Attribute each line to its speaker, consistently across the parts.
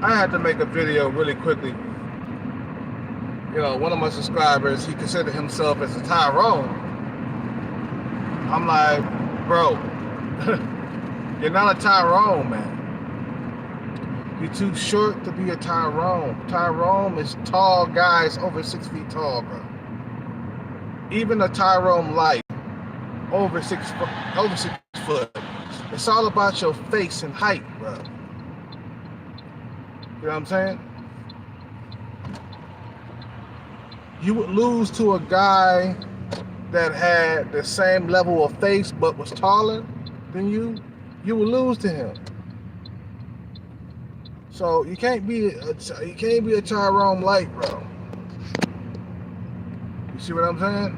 Speaker 1: I had to make a video really quickly. One of my subscribers, he considered himself as a Tyrone. I'm like, bro, you're not a Tyrone, man. You're too short to be a Tyrone. Tyrone is tall guys over 6 feet tall, bro. Even a Tyrone light over 6 foot. It's all about your face and height, bro. You know what I'm saying? You would lose to a guy that had the same level of face but was taller than you. You would lose to him. So you can't be a Tyrone light, bro. You see what I'm saying?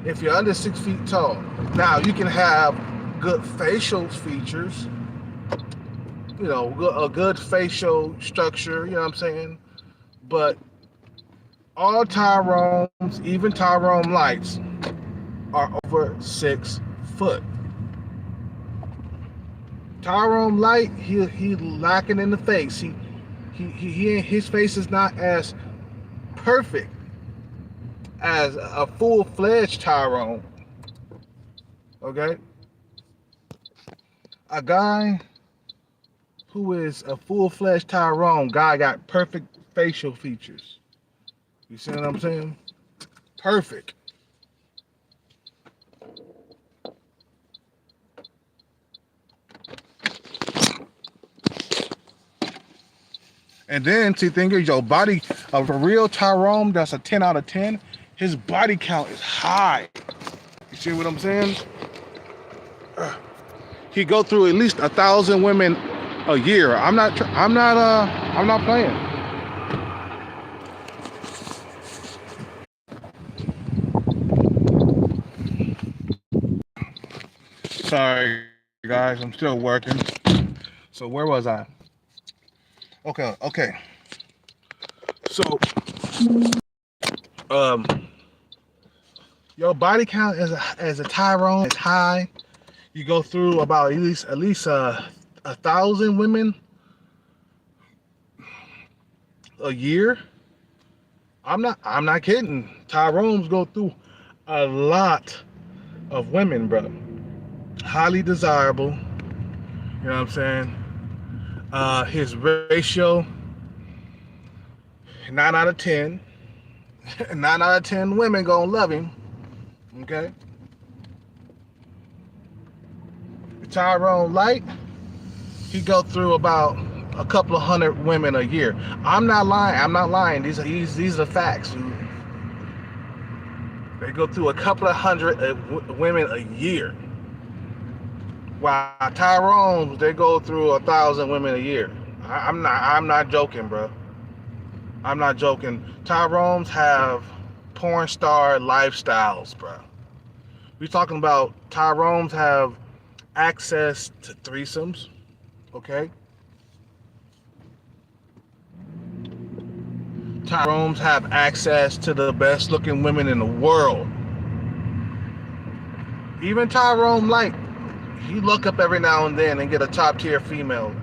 Speaker 1: If you're under 6 feet tall, now you can have good facial features. A good facial structure. You know what I'm saying? But all Tyrones, even Tyrone lights, are over 6 foot. Tyrone light, he lacking in the face. His face is not as perfect as a full-fledged Tyrone. Okay? A guy who is a full-fledged Tyrone, guy got perfect facial features. You see what I'm saying? Perfect. And then, see, thing is, your body, a real Tyrone that's a 10 out of 10, his body count is high. You see what I'm saying? He go through at least 1,000 women a year. I'm not playing. Sorry, guys, I'm still working. So where was I? Okay. So, your body count as a Tyrone is high. You go through about at least 1,000 women a year. I'm not kidding. Tyrones go through a lot of women, bro. Highly desirable. You know what I'm saying? His ratio, 9 out of 10. 9 out of 10 women gonna love him. Okay? The Tyrone Light, he go through about a couple of hundred women a year. I'm not lying. These are facts, dude. They go through a couple of hundred women a year. While Tyrones, they go through 1,000 women a year. I'm not joking, bro. I'm not joking. Tyrones have porn star lifestyles, bro. We're talking about Tyrones have access to threesomes, okay? Tyrones have access to the best looking women in the world. Even Tyrone Light, he look up every now and then and get a top tier female.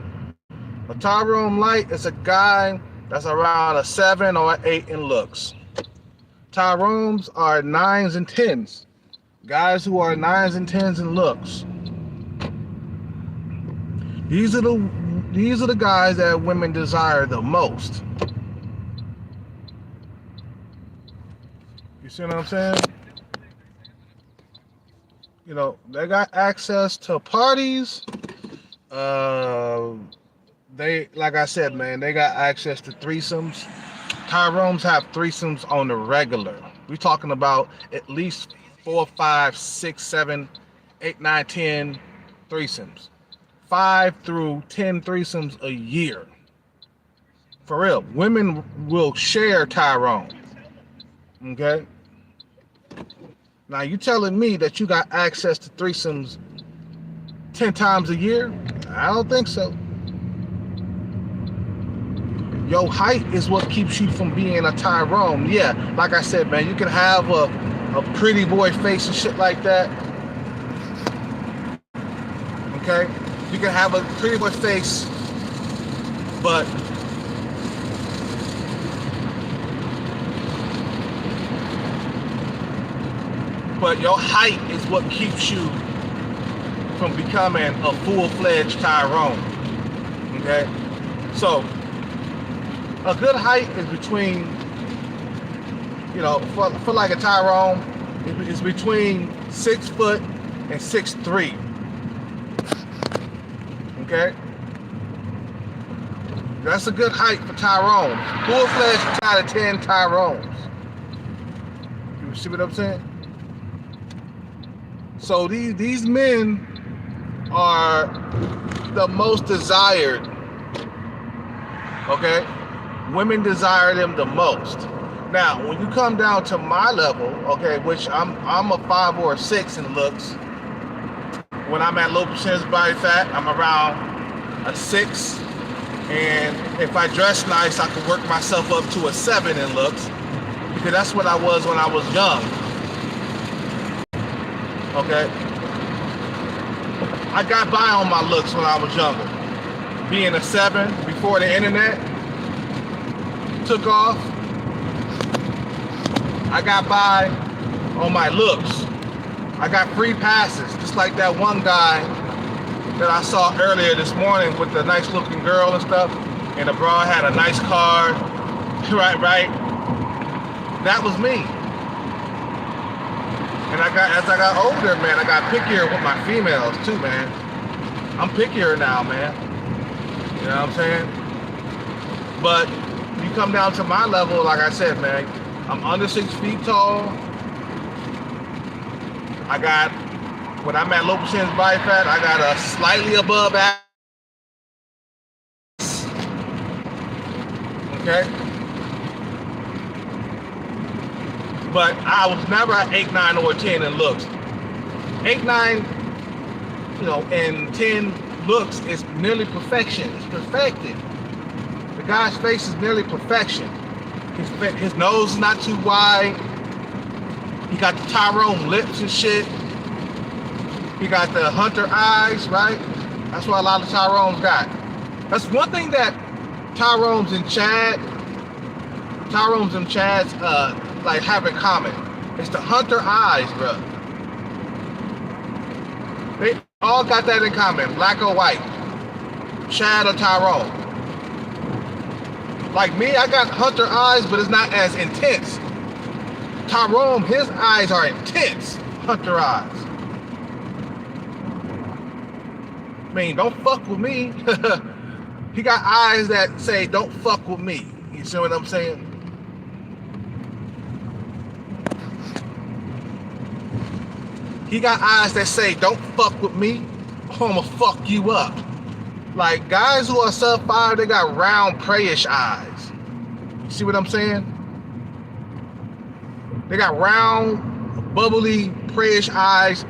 Speaker 1: A Tyrone Light is a guy that's around a 7 or an 8 in looks. Tyrones are 9s and 10s. Guys who are 9s and 10s in looks. These are the guys that women desire the most. You see what I'm saying? They got access to parties. They, like I said, man, they got access to threesomes. Tyrones have threesomes on the regular. We're talking about at least 4, 5, 6, 7, 8, 9, 10 threesomes. 5 through 10 threesomes a year. For real. Women will share Tyrone. Okay? Now, you telling me that you got access to threesomes 10 times a year? I don't think so. Your height is what keeps you from being a Tyrone. Yeah, like I said, man, you can have a pretty boy face and shit like that. Okay? You can have a pretty boy face, but but your height is what keeps you from becoming a full-fledged Tyrone. Okay, so a good height is between, for like a Tyrone, it's between 6 foot and 6'3". Okay, that's a good height for Tyrone. Full-fledged out of 10 Tyrones. You see what I'm saying? So these men are the most desired. Okay, women desire them the most. Now, when you come down to my level, okay, which I'm a 5 or a 6 in looks. When I'm at low percentage body fat, I'm around a 6. And if I dress nice, I can work myself up to a 7 in looks, because that's what I was when I was young. Okay? I got by on my looks when I was younger. Being a 7 before the internet took off, I got by on my looks. I got free passes, just like that one guy that I saw earlier this morning with the nice looking girl and stuff, and the broad had a nice car. right? That was me. And as I got older, man, I got pickier with my females too, man. I'm pickier now, man. You know what I'm saying? But you come down to my level, like I said, man, I'm under 6 feet tall. When I'm at low percentage body fat, I got a slightly above ass. Okay? But I was never an 8, 9, or 10 in looks. 8, 9, and 10 looks is nearly perfection. It's perfected. The guy's face is nearly perfection. His nose is not too wide. He got the Tyrone lips and shit. He got the hunter eyes, right? That's what a lot of Tyrones got. That's one thing that Tyrones and Chads like have in common. It's the hunter eyes, bro. They all got that in common, black or white, Chad or Tyrone. Like me, I got hunter eyes, but it's not as intense. Tyrone, his eyes are intense, hunter eyes. I mean, don't fuck with me. He got eyes that say, don't fuck with me. You see what I'm saying? He got eyes that say, don't fuck with me, or I'ma fuck you up. Like, guys who are sub 5, they got round, prayish eyes. You see what I'm saying? They got round, bubbly, prayish eyes.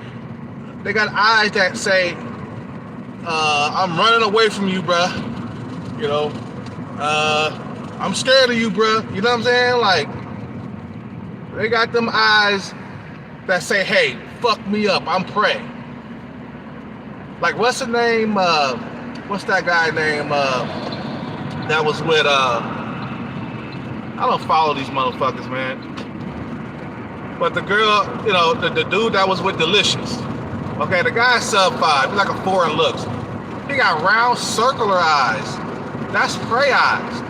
Speaker 1: They got eyes that say, I'm running away from you, bruh. I'm scared of you, bruh. You know what I'm saying? Like, they got them eyes that say, hey, fuck me up, I'm prey. Like, what's the name, what's that guy name, that was with, I don't follow these motherfuckers, man. But the girl, the dude that was with Delicious. Okay, the guy's sub 5, he's like a 4 in looks. He got round, circular eyes. That's prey eyes.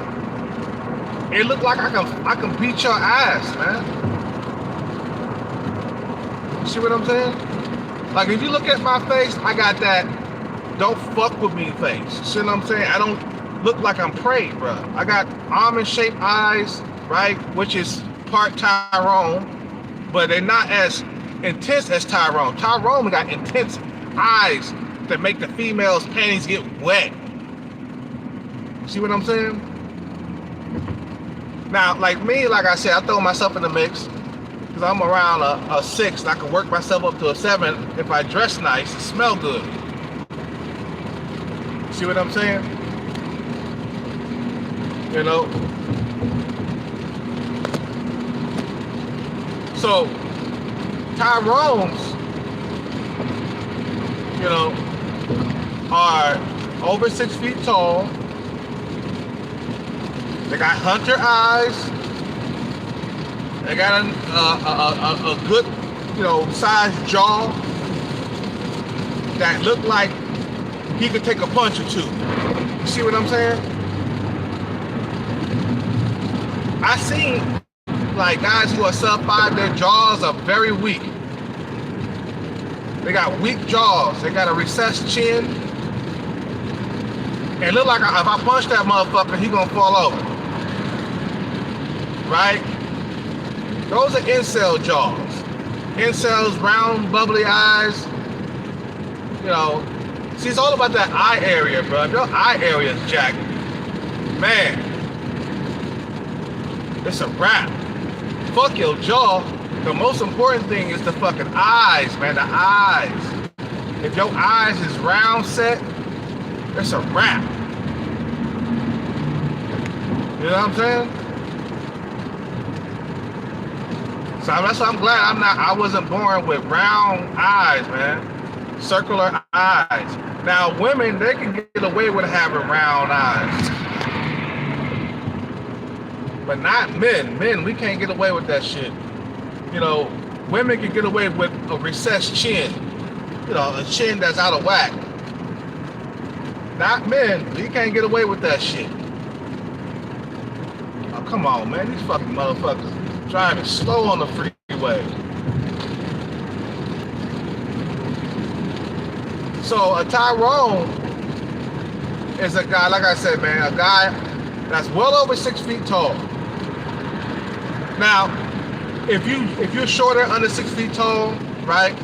Speaker 1: It looked like I can beat your ass, man. You see what I'm saying? Like, if you look at my face, I got that don't fuck with me face. See what I'm saying? I don't look like I'm prey, bro. I got almond-shaped eyes, right? Which is part Tyrone, but they're not as intense as Tyrone. Tyrone got intense eyes that make the female's panties get wet. See what I'm saying? Now, like me, like I said, I throw myself in the mix because I'm around a 6 and I can work myself up to a 7 if I dress nice and smell good. See what I'm saying? So, Tyrones, are over 6 feet tall. They got hunter eyes. They got a good size jaw that look like he could take a punch or two. You see what I'm saying? I seen like guys who are sub 5, their jaws are very weak. They got weak jaws. They got a recessed chin. And look like if I punch that motherfucker, he gonna fall over. Right? Those are incel jaws. Incels, round, bubbly eyes. See, it's all about that eye area, bro. If your eye area is jacked, man, it's a wrap. Fuck your jaw. The most important thing is the fucking eyes, man. The eyes. If your eyes is round set, it's a wrap. You know what I'm saying? So that's why I'm glad I wasn't born with round eyes, man. Circular eyes. Now women, they can get away with having round eyes. But not men. Men, we can't get away with that shit. Women can get away with a recessed chin. A chin that's out of whack. Not men. We can't get away with that shit. Oh, come on, man. These fucking motherfuckers driving slow on the freeway. So a Tyrone is a guy, like I said, man, a guy that's well over 6 feet tall. Now, if you're shorter, under 6 feet tall, right,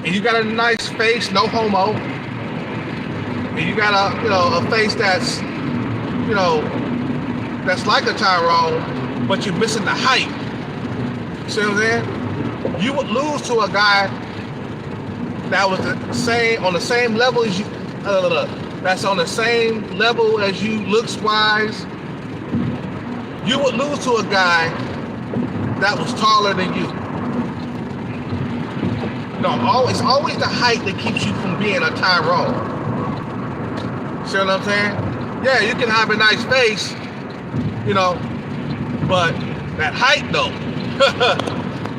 Speaker 1: and you got a nice face, no homo, and you got a face that's that's like a Tyrone, but you're missing the height. See what I'm saying? You would lose to a guy that was on the same level as you. That's on the same level as you looks wise. You would lose to a guy that was taller than you. No, it's always the height that keeps you from being a Tyrone. See what I'm saying? Yeah, you can have a nice face, but that height though,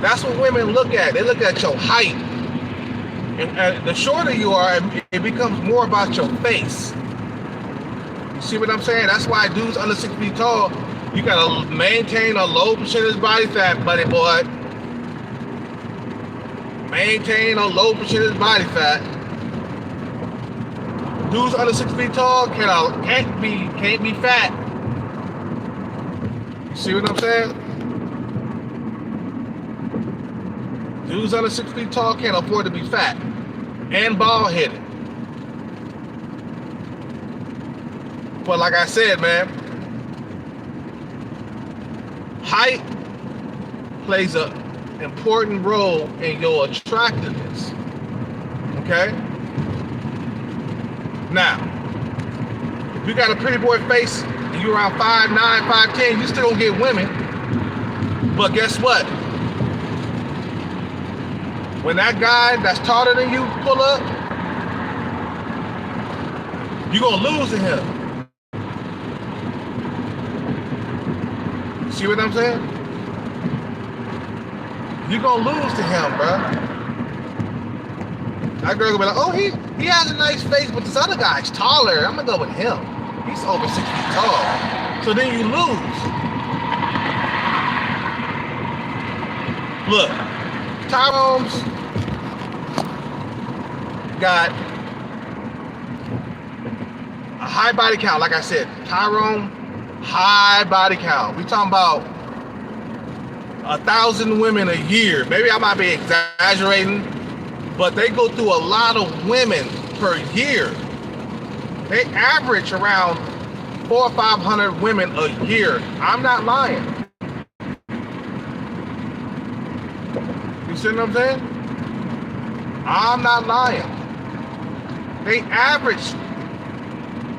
Speaker 1: that's what women look at. They look at your height. And the shorter you are, it becomes more about your face. You see what I'm saying? That's why dudes under 6 feet tall, you gotta maintain a low percentage body fat, buddy boy. Maintain a low percentage body fat. Dudes under 6 feet tall can't be fat. You see what I'm saying? Dudes under 6 feet tall can't afford to be fat and bald-headed. But like I said, man, height plays an important role in your attractiveness. Okay? Now, if you got a pretty boy face and you're around 5'9", 5'10", you still gonna get women. But guess what? When that guy that's taller than you pull up, you're gonna lose to him. See what I'm saying? You're gonna lose to him, bro. That girl gonna be like, oh, he has a nice face, but this other guy's taller. I'm gonna go with him. He's over 6 feet tall. So then you lose. Look, Tyrone's got a high body count. Like I said, Tyrone, high body count. We talking about 1,000 women a year. Maybe I might be exaggerating, but they go through a lot of women per year. They average around 400 or 500 women a year. I'm not lying. You see what I'm saying? I'm not lying. They average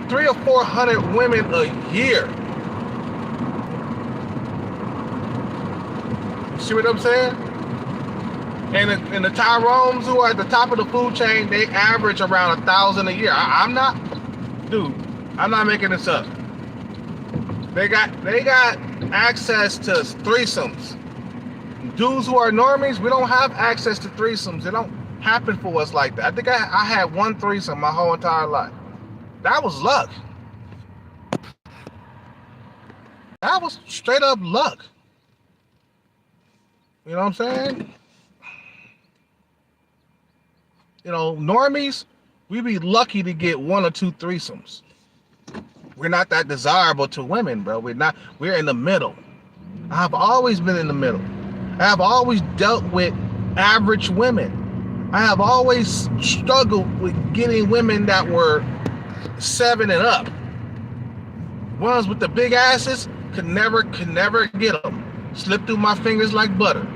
Speaker 1: 300 or 400 women a year. You see what I'm saying? And the Tyrones who are at the top of the food chain, they average around 1,000 a year. I'm not making this up. They got access to threesomes, Dudes who are normies, we don't have access to threesomes. They don't happen for us like that. I think I had one threesome my whole entire life. That was luck. That was straight up luck. You know what I'm saying? You know, normies, we be lucky to get one or two threesomes. We're not that desirable to women, bro. We're not. We're in the middle. I've always been in the middle. I have always dealt with average women. I have always struggled with getting women that were 7 and up. Ones with the big asses could never get them. Slipped through my fingers like butter.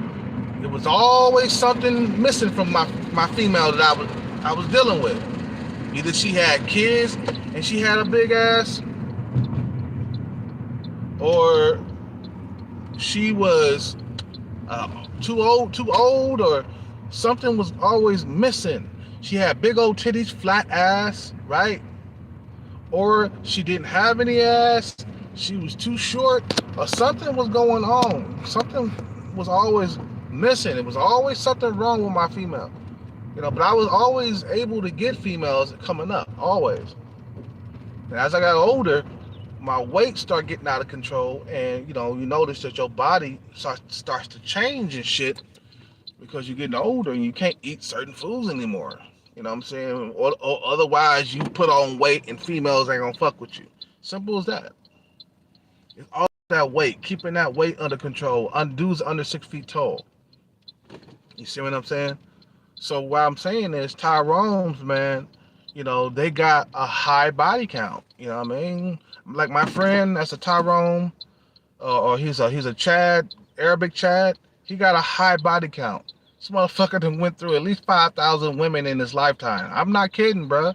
Speaker 1: It was always something missing from my female that I was dealing with. Either she had kids and she had a big ass, or she was too old, or something was always missing. She had big old titties, flat ass, right? Or she didn't have any ass, she was too short, or something was going on. Something was always missing. It was always something wrong with my female. You know, but I was always able to get females coming up, always. And as I got older, my weight started getting out of control, and you know, you notice that your body starts to change and shit because you're getting older and you can't eat certain foods anymore. You know what I'm saying? Or otherwise you put on weight and females ain't gonna fuck with you. Simple as that. It's all that weight, keeping that weight under control. Dudes under 6 feet tall. You see what I'm saying? So what I'm saying is Tyrone's, man, you know, they got a high body count. You know what I mean? Like my friend, that's a Tyrone, or he's a Chad, Arabic Chad. He got a high body count. This motherfucker done went through at least 5,000 women in his lifetime. I'm not kidding, bro.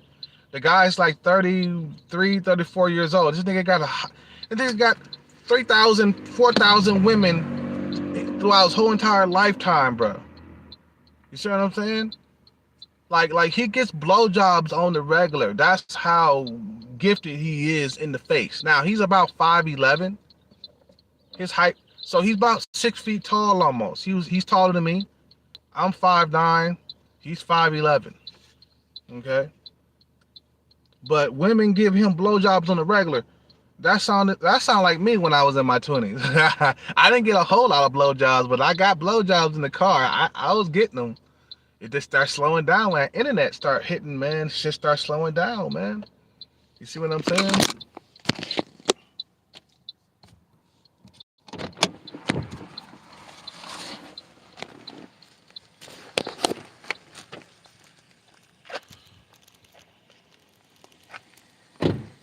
Speaker 1: The guy's like 33, 34 years old. This nigga got 3,000, 4,000 women throughout his whole entire lifetime, bro. You see what I'm saying? Like he gets blowjobs on the regular. That's how gifted he is in the face. Now he's about 5'11". His height, so he's about 6 feet tall almost. He's taller than me. I'm 5'9". He's 5'11". Okay. But women give him blowjobs on the regular. That sound like me when I was in my 20s. I didn't get a whole lot of blowjobs, but I got blowjobs in the car. I was getting them. It just starts slowing down when the internet start hitting, man. Shit starts slowing down, man. You see what I'm saying?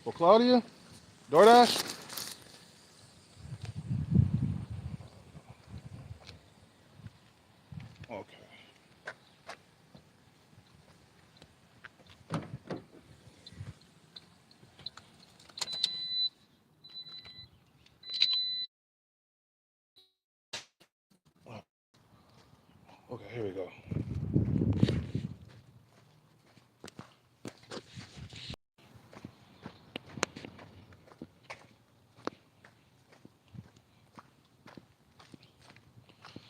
Speaker 1: Well, Claudia, DoorDash. Okay. Okay, here we go.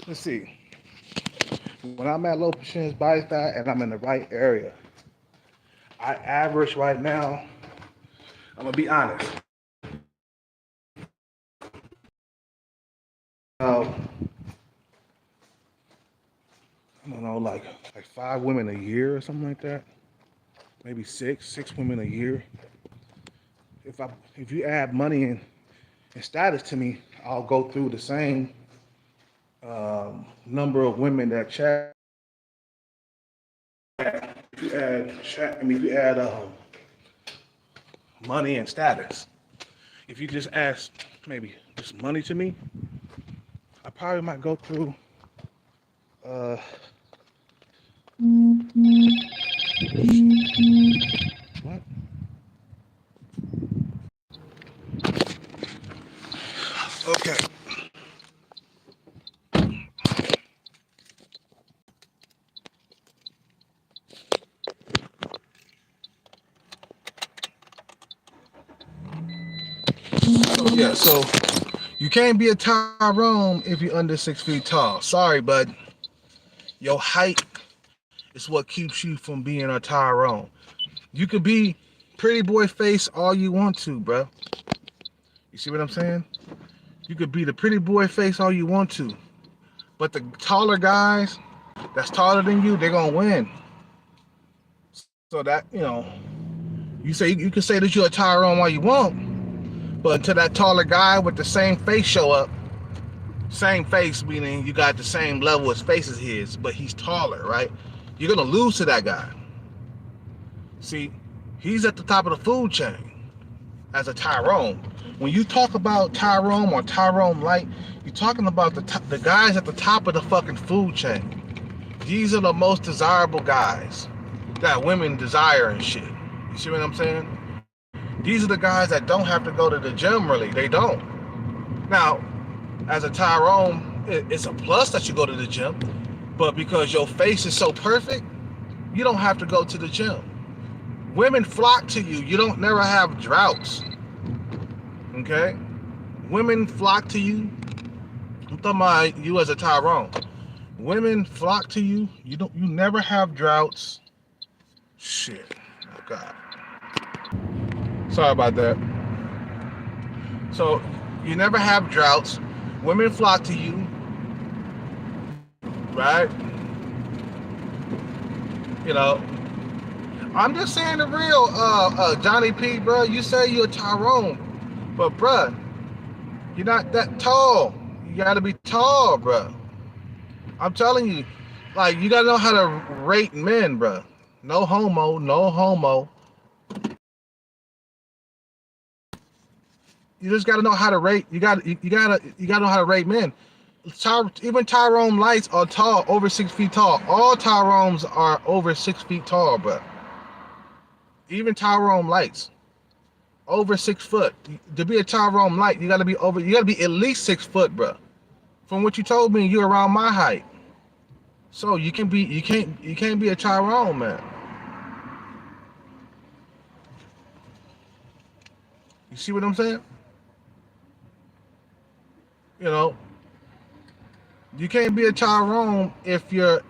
Speaker 1: Let's see. When I'm at low percentage body fat and I'm in the right area, I average right now, I'm gonna be honest. I don't know, like 5 women a year or something like that. Maybe six women a year. If you add money and status to me, I'll go through the same number of women that chat. If you add money and status. If you just ask maybe just money to me, I probably might go through what? Okay. So You can't be a Tyrone if you're under 6 feet tall. Sorry, bud. Your height is what keeps you from being a Tyrone. You could be pretty boy face all you want to, bro. You see what I'm saying? You could be the pretty boy face all you want to. But the taller guys that's taller than you, they're gonna win. So that, you can say that you're a Tyrone all you want, but until that taller guy with the same face show up, same face meaning you got the same level as face as his, but he's taller, right? You're gonna lose to that guy. See, he's at the top of the food chain as a Tyrone. When you talk about Tyrone or Tyrone Light, you're talking about the guys at the top of the fucking food chain. These are the most desirable guys that women desire and shit. You see what I'm saying? These are the guys that don't have to go to the gym really. They don't. Now, as a Tyrone, it's a plus that you go to the gym, but because your face is so perfect, you don't have to go to the gym. Women flock to you. You don't never have droughts. Okay? Women flock to you. I'm talking about you as a Tyrone. Women flock to you. You never have droughts. Shit. Oh God. Sorry about that. So you never have droughts. Women flock to you. Right? I'm just saying the real, Johnny P, bro. You say you're a Tyrone, but bro, you're not that tall. You gotta be tall, bro. I'm telling you, like, you gotta know how to rate men, bro. No homo, no homo. You just gotta know how to rate. You gotta know how to rate men. Even Tyrone Lights are tall, over 6 feet tall. All Tyrones are over 6 feet tall, bro. Even Tyrone Lights, over 6 foot. To be a Tyrone Light, you gotta be at least 6 foot, bro. From what you told me, you're around my height. So you can't be a Tyrone, man. You see what I'm saying? You can't be a Tyrone if you're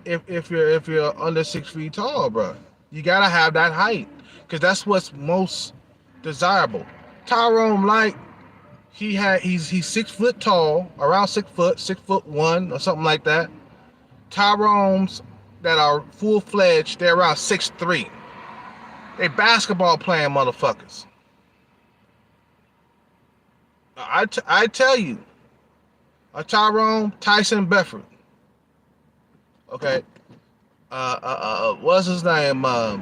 Speaker 1: under 6 feet tall, bro. You gotta have that height, because that's what's most desirable. Tyrone Light, he's 6 foot tall, around 6 foot, 6'1" or something like that. Tyrones that are full-fledged, they're around 6'3". They basketball playing motherfuckers. I tell you, a Tyrone, Tyson Bedford. Okay. What's his name? A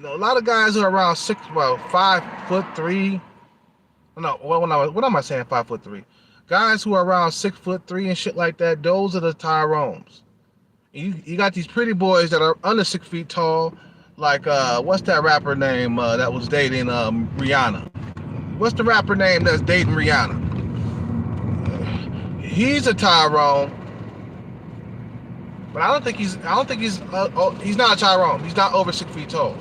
Speaker 1: lot of guys who are around 5'3". No, what am I saying? 5'3". Guys who are around 6'3" and shit like that. Those are the Tyrones. You got these pretty boys that are under 6 feet tall. Like what's that rapper name that was dating Rihanna? What's the rapper name that's dating Rihanna? He's a Tyrone, but I don't think he's not a Tyrone. He's not over 6 feet tall.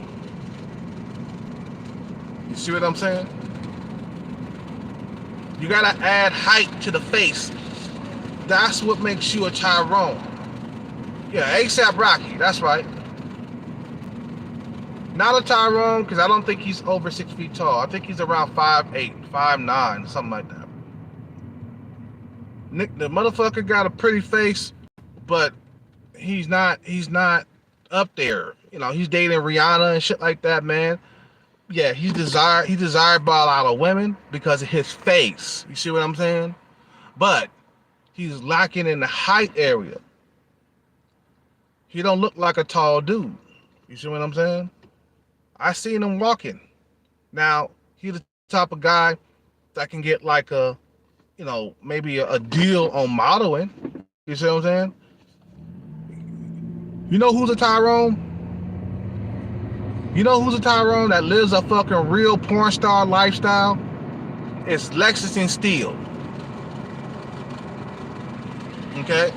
Speaker 1: You see what I'm saying? You gotta add height to the face. That's what makes you a Tyrone. Yeah, ASAP Rocky, that's right. Not a Tyrone, because I don't think he's over 6 feet tall. I think he's around 5'8", 5'9", something like that. Nick, the motherfucker got a pretty face, but he's not up there. He's dating Rihanna and shit like that, man. Yeah, he's desired by a lot of women because of his face. You see what I'm saying? But he's lacking in the height area. He don't look like a tall dude. You see what I'm saying? I seen him walking. Now, he's the type of guy that can get like maybe a deal on modeling. You see what I'm saying? You know who's a Tyrone? You know who's a Tyrone that lives a fucking real porn star lifestyle? It's Lexington Steele. Okay?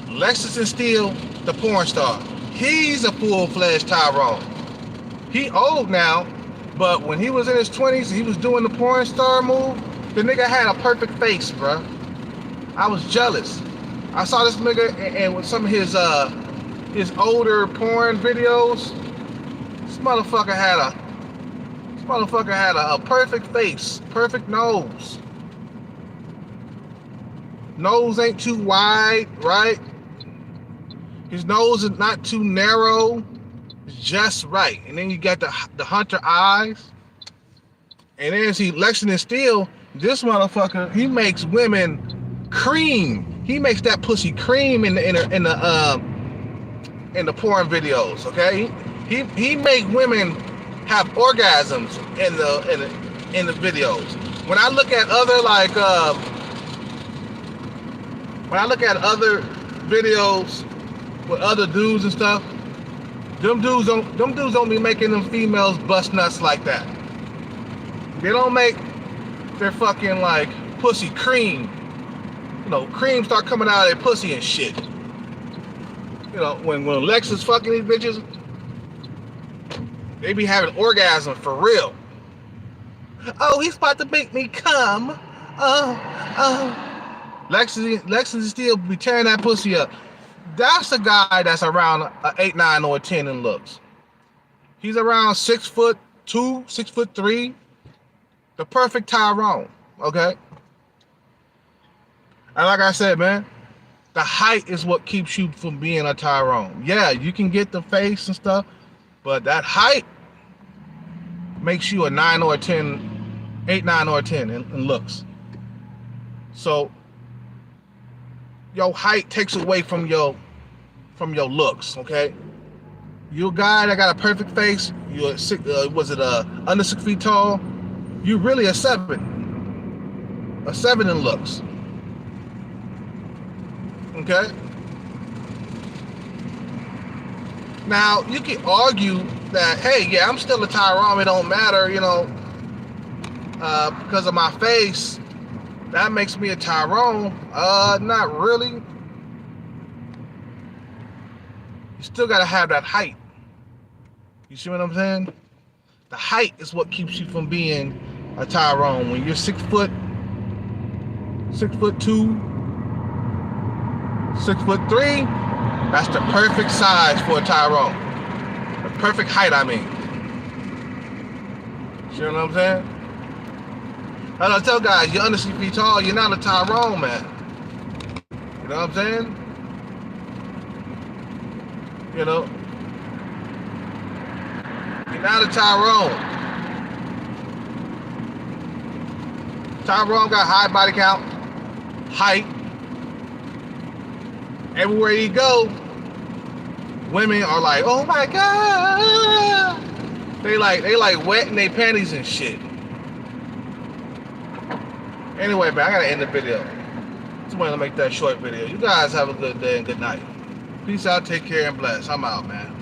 Speaker 1: Lexington Steele, the porn star. He's a full-fledged Tyrone. He old now, But when he was in his 20s, he was doing the porn star move. The nigga had a perfect face, bro. I was jealous. I saw this nigga and with some of his older porn videos. This motherfucker had a perfect face, perfect nose. Nose ain't too wide, right? His nose is not too narrow. It's just right. And then you got the hunter eyes. And then see Lexington Steele, this motherfucker, he makes women cream. He makes that pussy cream in the porn videos, okay? He make women have orgasms in the videos. When I look at other videos with other dudes and stuff, them dudes don't be making them females bust nuts like that. They don't make their fucking like pussy cream. You know, cream start coming out of their pussy and shit. You know, when Lex is fucking these bitches, they be having orgasms for real. Oh, he's about to make me come. Lexington Steele be tearing that pussy up. That's a guy that's around 8, 9, or 10 in looks. He's around 6'2", 6'3". The perfect Tyrone, okay? And like I said, man, the height is what keeps you from being a Tyrone. Yeah, you can get the face and stuff, but that height makes you a 9 or a 10, 8, 9, or 10 in looks. So your height takes away from your looks, okay? You a guy that got a perfect face, you're under 6 feet tall, you really a 7 in looks. Okay? Now, you can argue that, hey, yeah, I'm still a Tyrone, it don't matter, you know, because of my face, that makes me a Tyrone. Not really. You still gotta have that height. You see what I'm saying? The height is what keeps you from being a Tyrone. When you're 6'2", 6'3", that's the perfect size for a Tyrone. The perfect height, I mean. See what I'm saying? I tell guys, you're under 6 feet tall, you're not a Tyrone, man. You know what I'm saying? You know? You're not a Tyrone. Tyrone got high body count, height. Everywhere you go, women are like, oh my God. They like wetting their panties and shit. Anyway, man, I gotta end the video. Just wanted to make that short video. You guys have a good day and good night. Peace out, take care, and bless. I'm out, man.